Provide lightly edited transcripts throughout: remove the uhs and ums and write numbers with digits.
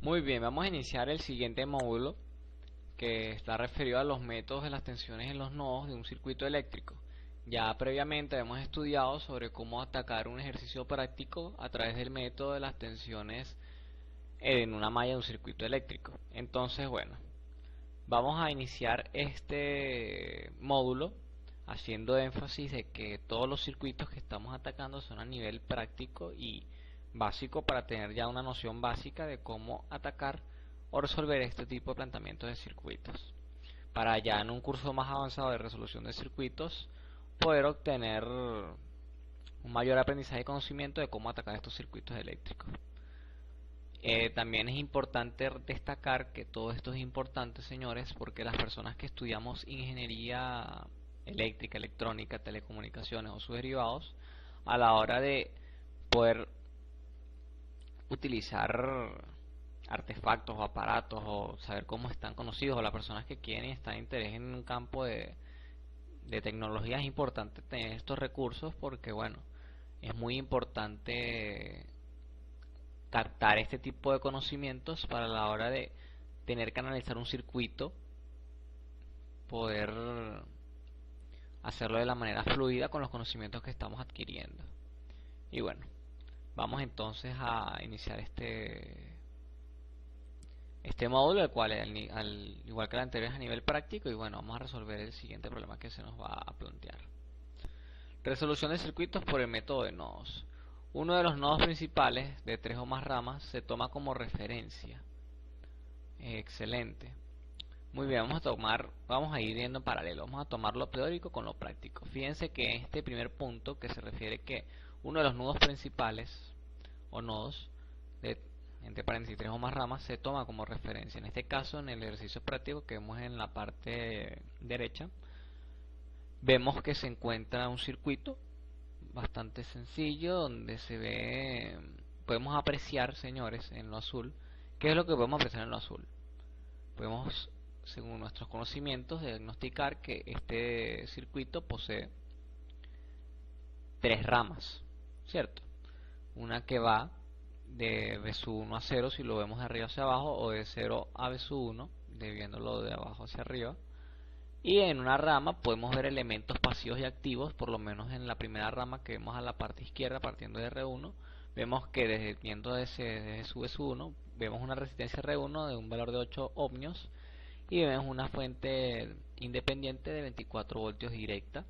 Muy bien, vamos a iniciar el siguiente módulo que está referido a los métodos de las tensiones en los nodos de un circuito eléctrico. Ya previamente hemos estudiado sobre cómo atacar un ejercicio práctico a través del método de las tensiones en una malla de un circuito eléctrico. Entonces, bueno, vamos a iniciar este módulo haciendo énfasis de que todos los circuitos que estamos atacando son a nivel práctico y básico para tener ya una noción básica de cómo atacar o resolver este tipo de planteamientos de circuitos. Para ya en un curso más avanzado de resolución de circuitos poder obtener un mayor aprendizaje y conocimiento de cómo atacar estos circuitos eléctricos. También es importante destacar que todo esto es importante, señores, porque las personas que estudiamos ingeniería eléctrica, electrónica, telecomunicaciones o sus derivados, a la hora de poder utilizar artefactos o aparatos o saber cómo están conocidos, o las personas que quieren estar interés en un campo de tecnología, es importante tener estos recursos porque, bueno, es muy importante captar este tipo de conocimientos para la hora de tener que analizar un circuito, poder hacerlo de la manera fluida con los conocimientos que estamos adquiriendo. Y bueno, vamos entonces a iniciar este módulo, el cual al igual que el anterior es a nivel práctico, y bueno, vamos a resolver el siguiente problema que se nos va a plantear. Resolución de circuitos por el método de nodos. Uno de los nodos principales de 3 o más ramas se toma como referencia. Excelente. Muy bien, vamos a ir viendo en paralelo. Vamos a tomar lo teórico con lo práctico. Fíjense que este primer punto que se refiere que uno de los nudos principales o nodos de entre paréntesis 3 o más ramas se toma como referencia. En este caso, en el ejercicio práctico que vemos en la parte derecha, vemos que se encuentra un circuito bastante sencillo donde se ve, podemos apreciar, señores, en lo azul. ¿Qué es lo que podemos apreciar en lo azul? Podemos, según nuestros conocimientos, diagnosticar que este circuito posee 3 ramas, ¿cierto? Una que va de B sub 1 a 0 si lo vemos de arriba hacia abajo, o de 0 a B sub 1 viéndolo de abajo hacia arriba. Y en una rama podemos ver elementos pasivos y activos, por lo menos en la primera rama que vemos a la parte izquierda partiendo de R1, vemos que viendo desde sub B sub 1, vemos una resistencia R1 de un valor de 8 ohmios y vemos una fuente independiente de 24 voltios directa.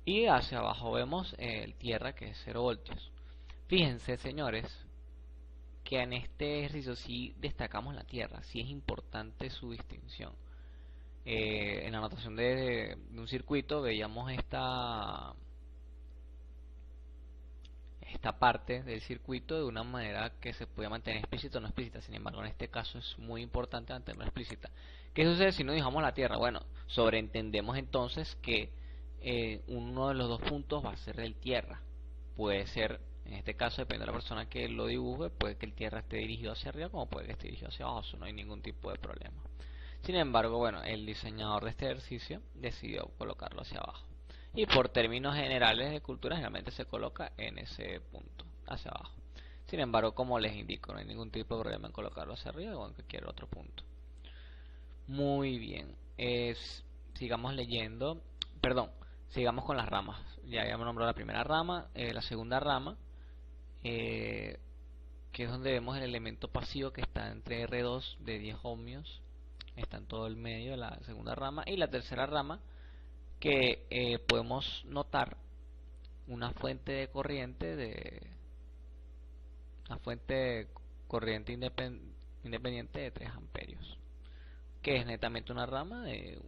Y hacia abajo vemos el tierra, que es 0 voltios. Fíjense, señores, que en este ejercicio sí destacamos la tierra, sí es importante su distinción. En la notación de un circuito veíamos esta parte del circuito de una manera que se puede mantener explícita o no explícita. Sin embargo, en este caso es muy importante mantenerla explícita. ¿Qué sucede si no dejamos la tierra? Bueno, sobreentendemos entonces que uno de los dos puntos va a ser el tierra. Puede ser, en este caso, depende de la persona que lo dibuje, puede que el tierra esté dirigido hacia arriba como puede que esté dirigido hacia abajo. Eso no hay ningún tipo de problema. Sin embargo, bueno, el diseñador de este ejercicio decidió colocarlo hacia abajo. Y por términos generales de cultura, generalmente se coloca en ese punto, hacia abajo. Sin embargo, como les indico, no hay ningún tipo de problema en colocarlo hacia arriba o en cualquier otro punto. Muy bien. Sigamos leyendo. Perdón, sigamos con las ramas. Ya habíamos nombrado la primera rama, la segunda rama, que es donde vemos el elemento pasivo que está entre R2 de 10 ohmios. Está en todo el medio de la segunda rama. Y la tercera rama, que podemos notar una fuente de corriente independiente de 3 amperios, que es netamente una rama de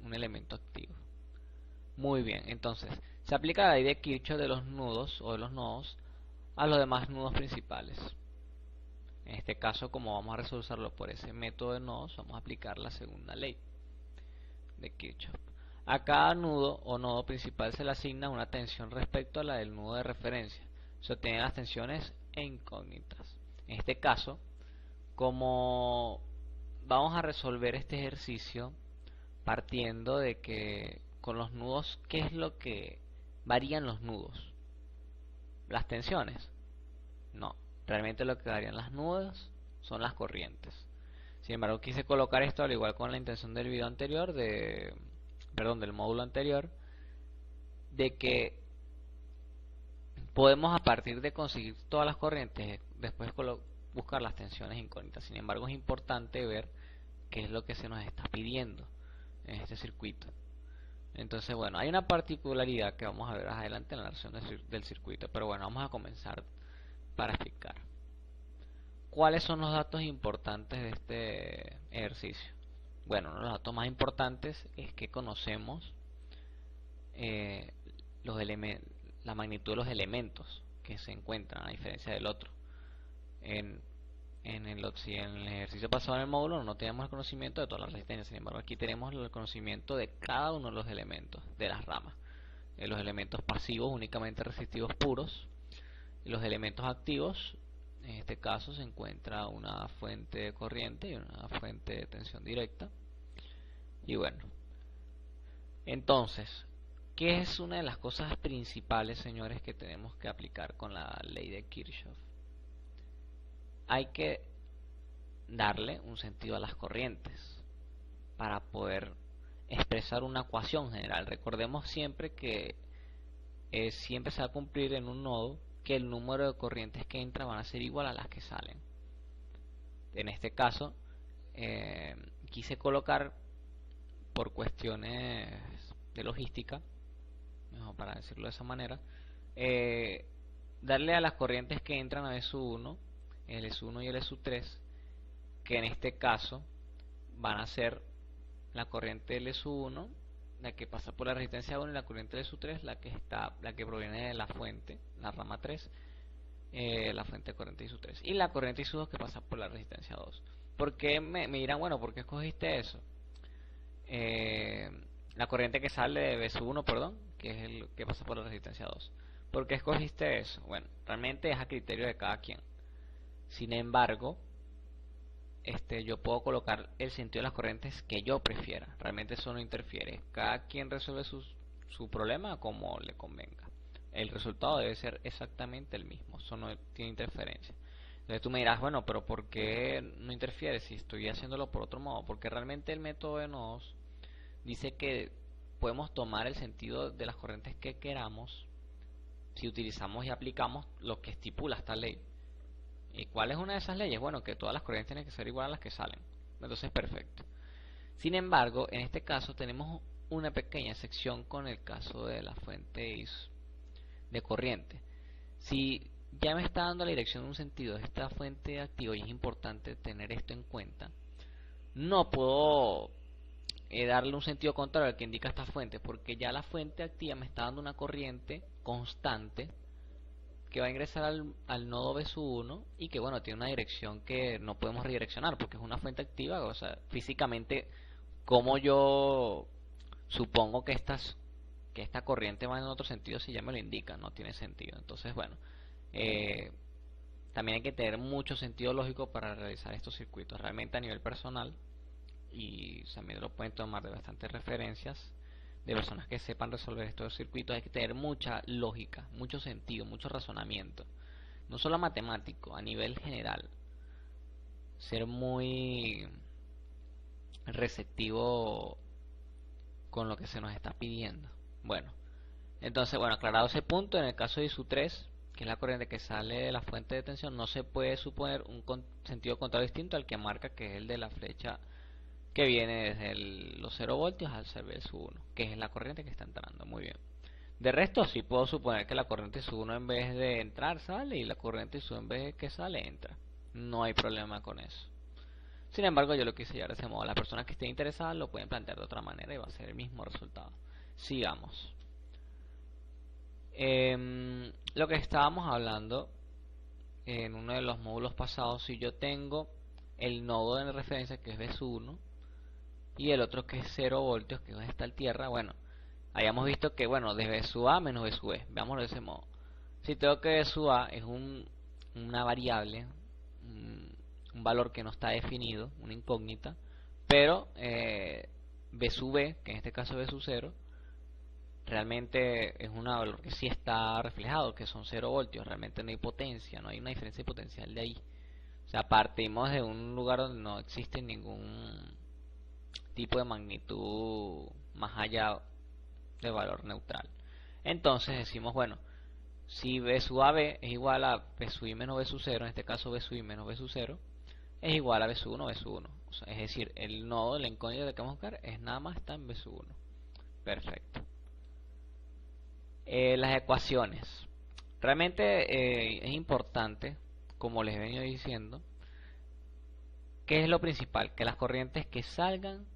un elemento activo. Muy bien, entonces se aplica la ley de Kirchhoff de los nudos o de los nodos a los demás nudos principales. En este caso, como vamos a resolverlo por ese método de nodos, vamos a aplicar la segunda ley de Kirchhoff. A cada nudo o nodo principal se le asigna una tensión respecto a la del nudo de referencia. Se obtienen las tensiones incógnitas. En este caso, como vamos a resolver este ejercicio partiendo de que con los nudos, ¿qué es lo que varían los nudos? ¿Las tensiones? No, realmente lo que varían las nudos son las corrientes. Sin embargo, quise colocar esto al igual con la intención del video anterior, del módulo anterior, de que podemos, a partir de conseguir todas las corrientes, después buscar las tensiones incógnitas. Sin embargo, es importante ver qué es lo que se nos está pidiendo en este circuito. Entonces, bueno, hay una particularidad que vamos a ver más adelante en la versión del circuito, pero bueno, vamos a comenzar para explicar. ¿Cuáles son los datos importantes de este ejercicio? Bueno, uno de los datos más importantes es que conocemos la magnitud de los elementos que se encuentran, a diferencia del otro. Si en el ejercicio pasado en el módulo no teníamos el conocimiento de todas las resistencias, sin embargo aquí tenemos el conocimiento de cada uno de los elementos de las ramas. Los elementos pasivos únicamente resistivos puros, y los elementos activos, en este caso se encuentra una fuente de corriente y una fuente de tensión directa. Y bueno, entonces, ¿qué es una de las cosas principales, señores, que tenemos que aplicar con la ley de Kirchhoff? Hay que darle un sentido a las corrientes para poder expresar una ecuación general. Recordemos siempre que siempre se va a cumplir en un nodo que el número de corrientes que entran van a ser igual a las que salen. En este caso quise colocar, por cuestiones de logística, mejor para decirlo de esa manera, darle a las corrientes que entran a SU1, el SU1 y el SU3, que en este caso van a ser la corriente del SU1, la que pasa por la resistencia 1, y la corriente del SU3, la que proviene de la fuente, la rama 3, la fuente de corriente SU3, y la corriente SU2 que pasa por la resistencia 2. ¿Por qué me dirán, bueno, por qué escogiste eso? La corriente que sale de BSU1, perdón, que es el que pasa por la resistencia 2. ¿Por qué escogiste eso? Bueno, realmente es a criterio de cada quien. Sin embargo, yo puedo colocar el sentido de las corrientes que yo prefiera. Realmente eso no interfiere. Cada quien resuelve su problema como le convenga. El resultado debe ser exactamente el mismo. Eso no tiene interferencia. Entonces tú me dirás, bueno, pero ¿por qué no interfiere si estoy haciéndolo por otro modo? Porque realmente el método de nodos dice que podemos tomar el sentido de las corrientes que queramos si utilizamos y aplicamos lo que estipula esta ley. ¿Y cuál es una de esas leyes? Bueno, que todas las corrientes tienen que ser igual a las que salen. Entonces, perfecto. Sin embargo, en este caso tenemos una pequeña excepción con el caso de la fuente de corriente. Si ya me está dando la dirección de un sentido de esta fuente activa, y es importante tener esto en cuenta, no puedo darle un sentido contrario al que indica esta fuente, porque ya la fuente activa me está dando una corriente constante que va a ingresar al nodo BSU1 y que, bueno, tiene una dirección que no podemos redireccionar porque es una fuente activa. O sea, físicamente, como yo supongo que esta corriente va en otro sentido si ya me lo indica? No tiene sentido. Entonces, bueno, también hay que tener mucho sentido lógico para realizar estos circuitos. Realmente, a nivel personal, y también lo pueden tomar de bastantes referencias de personas que sepan resolver estos circuitos, hay que tener mucha lógica, mucho sentido, mucho razonamiento, no solo matemático, a nivel general, ser muy receptivo con lo que se nos está pidiendo. Bueno, entonces, bueno, aclarado ese punto, en el caso de ISU3, que es la corriente que sale de la fuente de tensión, no se puede suponer un sentido contrario distinto al que marca, que es el de la flecha que viene desde los 0 voltios al SU1, que es la corriente que está entrando. Muy bien. De resto, sí puedo suponer que la corriente SU1 en vez de entrar sale, y la corriente SU en vez de que sale entra. No hay problema con eso. Sin embargo, yo lo quise llevar de ese modo. Las personas que estén interesadas lo pueden plantear de otra manera y va a ser el mismo resultado. Sigamos. Lo que estábamos hablando en uno de los módulos pasados, si yo tengo el nodo de referencia que es BSU1 y el otro que es 0 voltios, que es donde está el tierra, bueno, hayamos visto que, bueno, de BSU-A menos BSU-E, veámoslo de ese modo. Si tengo que BSU-A es una variable, un valor que no está definido, una incógnita, pero BSU-B, que en este caso es BSU-0, realmente es un valor que sí está reflejado, que son 0 voltios, realmente no hay potencia, no hay una diferencia de potencial de ahí. O sea, partimos de un lugar donde no existe ningún tipo de magnitud más allá de valor neutral. Entonces decimos, bueno, si B sub AB es igual a B sub I menos B sub 0, en este caso B sub I menos B sub 0, es igual a B sub 1, B sub 1. O sea, es decir, el nodo, la incógnita que vamos a buscar es nada más está en B sub 1. Perfecto. Las ecuaciones. Realmente es importante, como les he venido diciendo, ¿qué es lo principal? Que las corrientes que salgan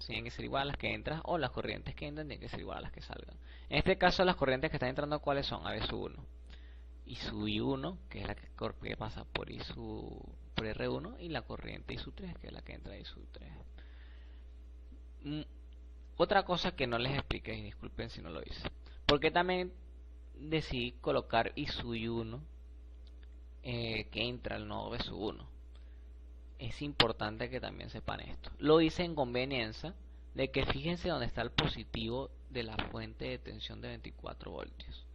tienen que ser igual a las que entran, o las corrientes que entran tienen que ser igual a las que salgan. En este caso, las corrientes que están entrando, ¿cuáles son? A B sub 1 y sub I1, que es la que pasa por por R1, y la corriente I sub 3, que es la que entra I sub 3. Otra cosa que no les expliqué, y disculpen si no lo hice, porque también decidí colocar I sub I1 que entra al nodo B sub 1. Es importante que también sepan esto. Lo hice en conveniencia de que fíjense dónde está el positivo de la fuente de tensión de 24 voltios.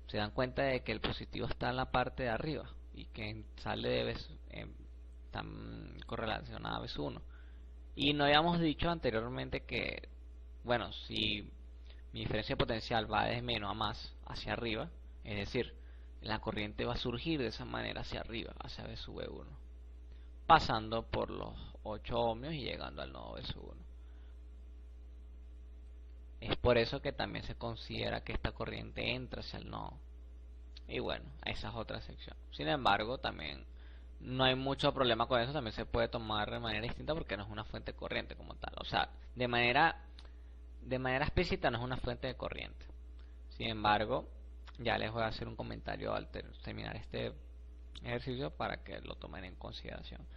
Se dan cuenta de que el positivo está en la parte de arriba y que sale de tan correlacionada a B sub 1. Y no habíamos dicho anteriormente que, bueno, si mi diferencia potencial va de menos a más hacia arriba, es decir, la corriente va a surgir de esa manera hacia arriba, hacia B sub 1, pasando por los 8 ohmios y llegando al nodo B sub 1. Es por eso que también se considera que esta corriente entra hacia el nodo. Y bueno, esa es otra sección. Sin embargo, también no hay mucho problema con eso. También se puede tomar de manera distinta porque no es una fuente de corriente como tal. O sea, de manera explícita no es una fuente de corriente. Sin embargo, ya les voy a hacer un comentario al terminar este ejercicio para que lo tomen en consideración.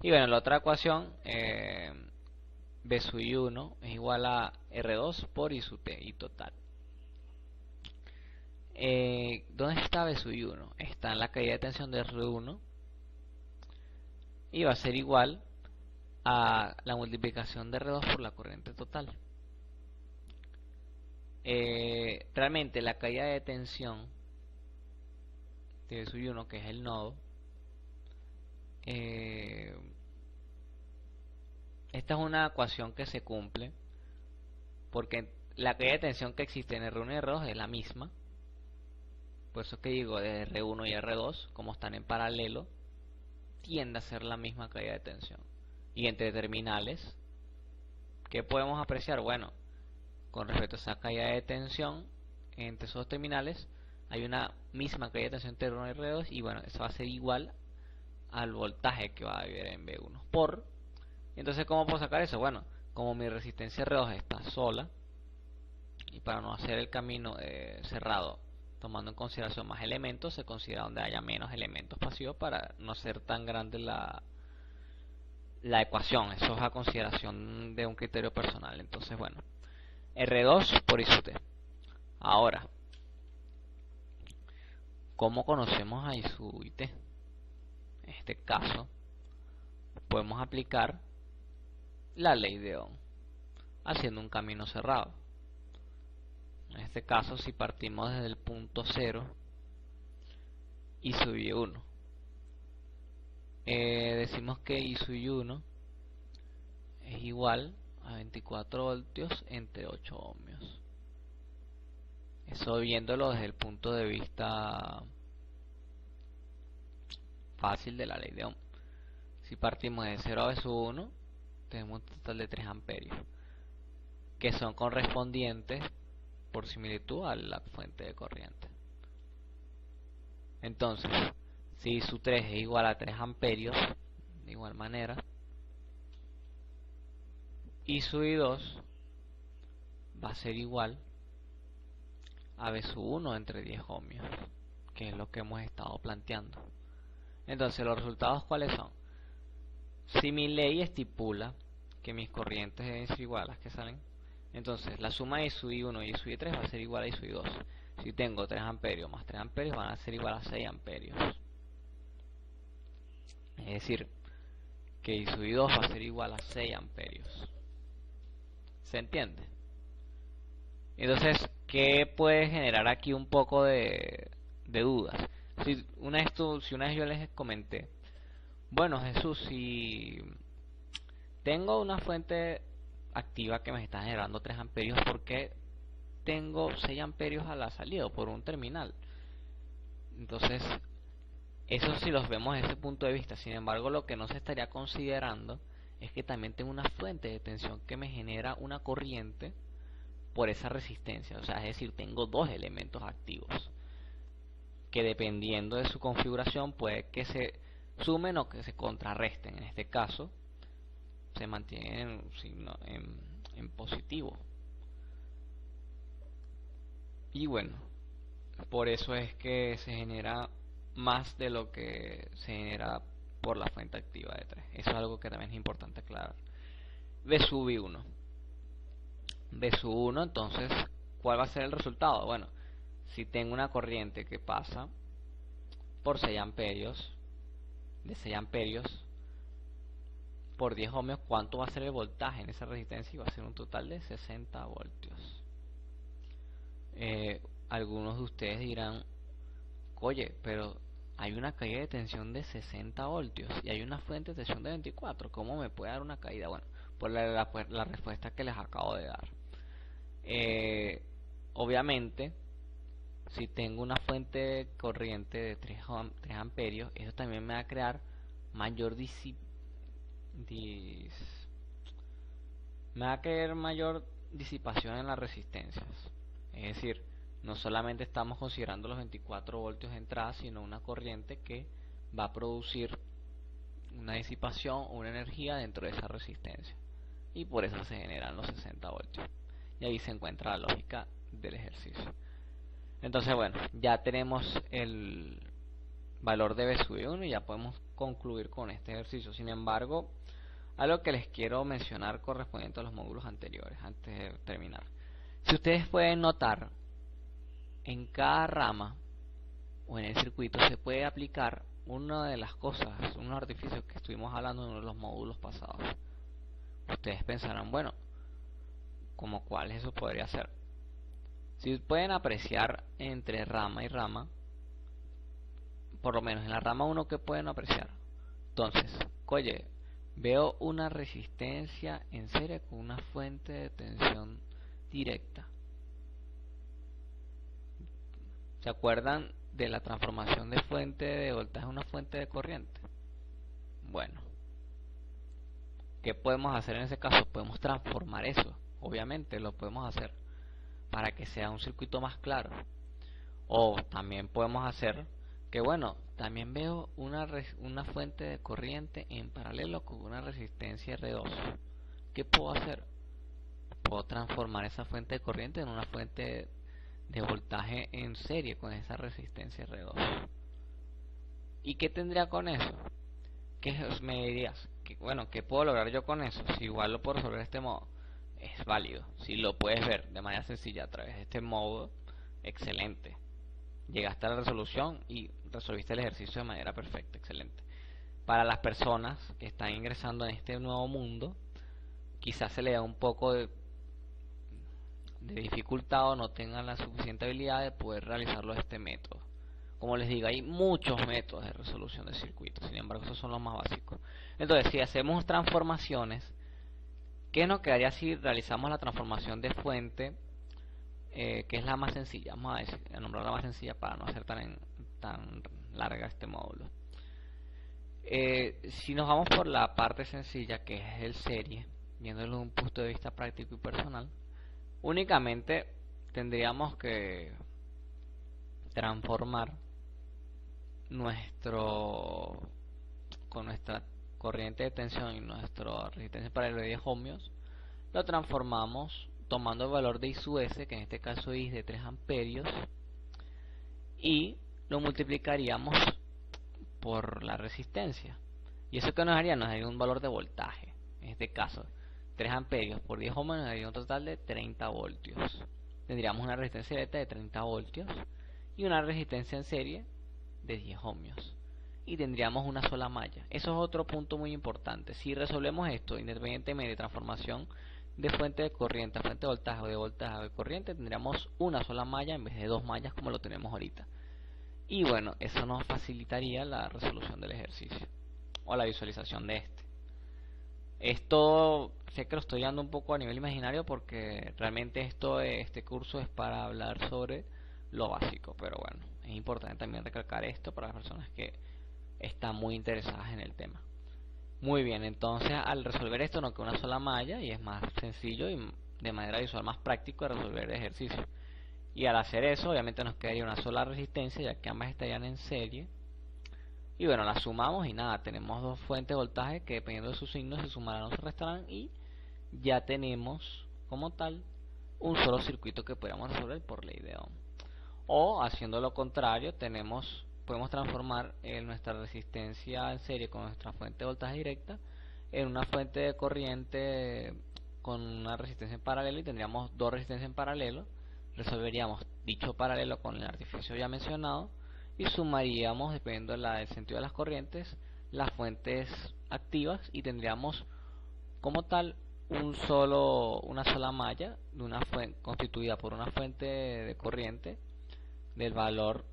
Y bueno, la otra ecuación, B sub I1 es igual a R2 por I sub T, y total. ¿Dónde está B sub I1? Está en la caída de tensión de R1 y va a ser igual a la multiplicación de R2 por la corriente total. Realmente la caída de tensión de B sub I1, que es el nodo, esta es una ecuación que se cumple porque la caída de tensión que existe en R1 y R2 es la misma. Por eso que digo, de R1 y R2, como están en paralelo, tiende a ser la misma caída de tensión. Y entre terminales, ¿qué podemos apreciar? Bueno, con respecto a esa caída de tensión, entre esos dos terminales hay una misma caída de tensión entre R1 y R2, y bueno, eso va a ser igual al voltaje que va a haber en B1 por. Entonces, ¿cómo puedo sacar eso? Bueno, como mi resistencia R2 está sola, y para no hacer el camino cerrado tomando en consideración más elementos, se considera donde haya menos elementos pasivos para no ser tan grande la ecuación. Eso es a consideración de un criterio personal. Entonces, bueno, R2 por I sub T. Ahora, ¿cómo conocemos a I sub T? En este caso, podemos aplicar la ley de Ohm haciendo un camino cerrado. En este caso, si partimos desde el punto 0 y sub I1, decimos que I sub I1 es igual a 24 voltios entre 8 ohmios. Eso viéndolo desde el punto de vista fácil de la ley de Ohm. Si partimos de 0 a B sub 1, tenemos un total de 3 amperios, que son correspondientes por similitud a la fuente de corriente. Entonces, si I sub 3 es igual a 3 amperios, de igual manera, I sub I2 va a ser igual a B sub 1 entre 10 ohmios, que es lo que hemos estado planteando. Entonces, los resultados, ¿cuáles son? Si mi ley estipula que mis corrientes deben ser iguales a las que salen, entonces la suma de I sub I1 y I sub I3 va a ser igual a I sub I2. Si tengo 3 amperios más 3 amperios van a ser igual a 6 amperios. Es decir, que I sub I2 va a ser igual a 6 amperios. ¿Se entiende? Entonces, ¿qué puede generar aquí un poco de dudas? Si una vez yo les comenté, Bueno, Jesús, si tengo una fuente activa que me está generando 3 amperios, ¿por qué tengo 6 amperios a la salida por un terminal? Entonces, eso si los vemos desde ese punto de vista. Sin embargo, lo que no se estaría considerando es que también tengo una fuente de tensión que me genera una corriente por esa resistencia. O sea, es decir, tengo dos elementos activos que, dependiendo de su configuración, puede que se sumen o que se contrarresten. En este caso se mantienen en positivo. Y bueno, por eso es que se genera más de lo que se genera por la fuente activa de 3. Eso es algo que también es importante aclarar. V sub I1. V sub 1, entonces, ¿cuál va a ser el resultado? Bueno, si tengo una corriente que pasa por 6 amperios, de 6 amperios por 10 ohmios, ¿cuánto va a ser el voltaje en esa resistencia? Y va a ser un total de 60 voltios. Algunos de ustedes dirán, oye, pero hay una caída de tensión de 60 voltios y hay una fuente de tensión de 24, ¿cómo me puede dar una caída? Bueno, por la respuesta que les acabo de dar. Obviamente, si tengo una fuente de corriente de 3 amperios, eso también me va a crear mayor disipación en las resistencias. Es decir, no solamente estamos considerando los 24 voltios de entrada, sino una corriente que va a producir una disipación o una energía dentro de esa resistencia, y por eso se generan los 60 voltios. Y ahí se encuentra la lógica del ejercicio. Entonces, bueno, ya tenemos el valor de V sub 1 y ya podemos concluir con este ejercicio. Sin embargo, algo que les quiero mencionar correspondiente a los módulos anteriores, antes de terminar. Si ustedes pueden notar, en cada rama o en el circuito se puede aplicar una de las cosas, unos artificios que estuvimos hablando en uno de los módulos pasados. Ustedes pensarán, bueno, ¿como cuál eso podría ser? Si pueden apreciar entre rama y rama, por lo menos en la rama 1, que pueden apreciar. Entonces, oye, veo una resistencia en serie con una fuente de tensión directa. ¿Se acuerdan de la transformación de fuente de voltaje a una fuente de corriente? Bueno, ¿qué podemos hacer en ese caso? Podemos transformar eso. Obviamente lo podemos hacer para que sea un circuito más claro. O también podemos hacer que, bueno, también veo una fuente de corriente en paralelo con una resistencia R2. ¿Qué puedo hacer? Puedo transformar esa fuente de corriente en una fuente de voltaje en serie con esa resistencia R2. ¿Y qué tendría con eso? ¿Qué me dirías? Bueno, ¿qué puedo lograr yo con eso? Si igual lo puedo resolver de este modo, es válido. Si lo puedes ver de manera sencilla a través de este modo, excelente. Llegaste a la resolución y resolviste el ejercicio de manera perfecta, excelente. Para las personas que están ingresando en este nuevo mundo, quizás se le da un poco de dificultad o no tengan la suficiente habilidad de poder realizarlo de este método. Como les digo, hay muchos métodos de resolución de circuitos, sin embargo esos son los más básicos. Entonces, si hacemos transformaciones, ¿qué nos quedaría si realizamos la transformación de fuente, que es la más sencilla? Vamos a nombrar la más sencilla para no hacer tan larga este módulo. Si nos vamos por la parte sencilla, que es el serie, viéndolo desde un punto de vista práctico y personal, únicamente tendríamos que transformar con nuestra corriente de tensión y nuestra resistencia paralela de 10 ohmios, lo transformamos tomando el valor de I sub S, que en este caso I es de 3 amperios, y lo multiplicaríamos por la resistencia. ¿Y eso qué nos haría? Nos daría un valor de voltaje. En este caso, 3 amperios por 10 ohmios nos daría un total de 30 voltios. Tendríamos una resistencia directa de 30 voltios y una resistencia en serie de 10 ohmios. Y tendríamos una sola malla. Eso es otro punto muy importante. Si resolvemos esto, independientemente de transformación de fuente de corriente a fuente de voltaje o de voltaje a de corriente, tendríamos una sola malla en vez de dos mallas como lo tenemos ahorita. Y bueno, eso nos facilitaría la resolución del ejercicio. o la visualización de este. Esto sé que lo estoy dando un poco a nivel imaginario porque realmente este curso es para hablar sobre lo básico, pero bueno, es importante también recalcar esto para las personas que están muy interesadas en el tema. Muy bien, entonces al resolver esto no queda una sola malla y es más sencillo y de manera visual más práctico de resolver el ejercicio. Y al hacer eso obviamente nos quedaría una sola resistencia ya que ambas estarían en serie. Y bueno, las sumamos y nada, tenemos dos fuentes de voltaje que dependiendo de sus signos se sumarán o se restarán y ya tenemos como tal un solo circuito que podríamos resolver por ley de Ohm. O haciendo lo contrario, podemos transformar nuestra resistencia en serie con nuestra fuente de voltaje directa en una fuente de corriente con una resistencia en paralelo y tendríamos dos resistencias en paralelo. Resolveríamos dicho paralelo con el artificio ya mencionado y sumaríamos, dependiendo del sentido de las corrientes, las fuentes activas y tendríamos como tal una sola malla de una fuente, constituida por una fuente de corriente del valor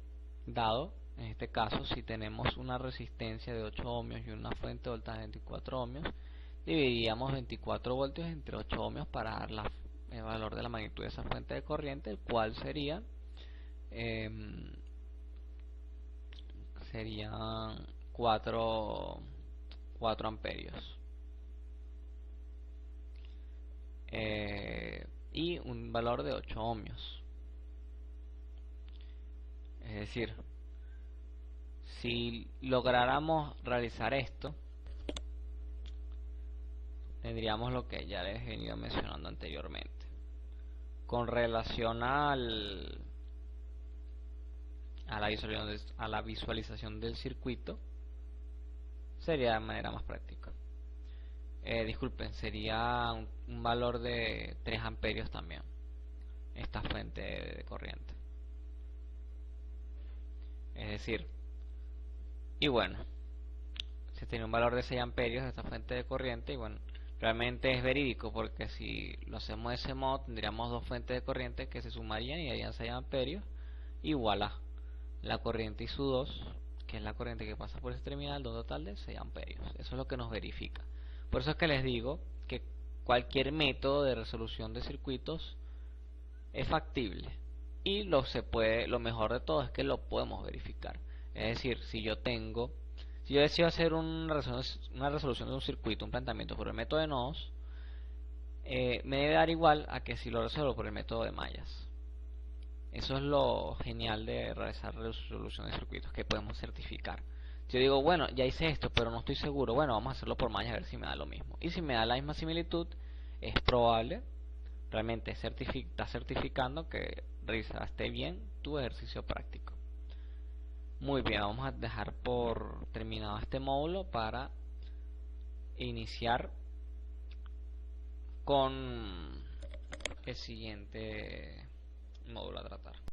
dado. En este caso, si tenemos una resistencia de 8 ohmios y una fuente de voltaje de 24 ohmios, dividiríamos 24 voltios entre 8 ohmios para dar el valor de la magnitud de esa fuente de corriente, el cual serían 4 amperios. Y un valor de 8 ohmios. Es decir, si lográramos realizar esto, tendríamos lo que ya les he venido mencionando anteriormente. Con relación a la visualización del circuito, sería de manera más práctica. Disculpen, sería un valor de 3 amperios también, esta fuente de corriente. Es decir, y bueno, se tiene un valor de 6 amperios de esta fuente de corriente y bueno, realmente es verídico porque si lo hacemos de ese modo tendríamos dos fuentes de corriente que se sumarían y darían 6 amperios y voilà, la corriente I2, que es la corriente que pasa por esa terminal, de un total de 6 amperios. Eso es lo que nos verifica. Por eso es que les digo que cualquier método de resolución de circuitos es factible y lo mejor de todo es que lo podemos verificar. Es decir, si yo decido hacer una resolución de un circuito, un planteamiento por el método de nodos, me debe dar igual a que si lo resuelvo por el método de mallas. Eso es lo genial de realizar resolución de circuitos, que podemos certificar. Si yo digo, bueno, ya hice esto, pero no estoy seguro, bueno, vamos a hacerlo por mallas a ver si me da lo mismo. Y si me da la misma similitud, es probable, realmente está certificando que realizaste bien tu ejercicio práctico. Muy bien, vamos a dejar por terminado este módulo para iniciar con el siguiente módulo a tratar.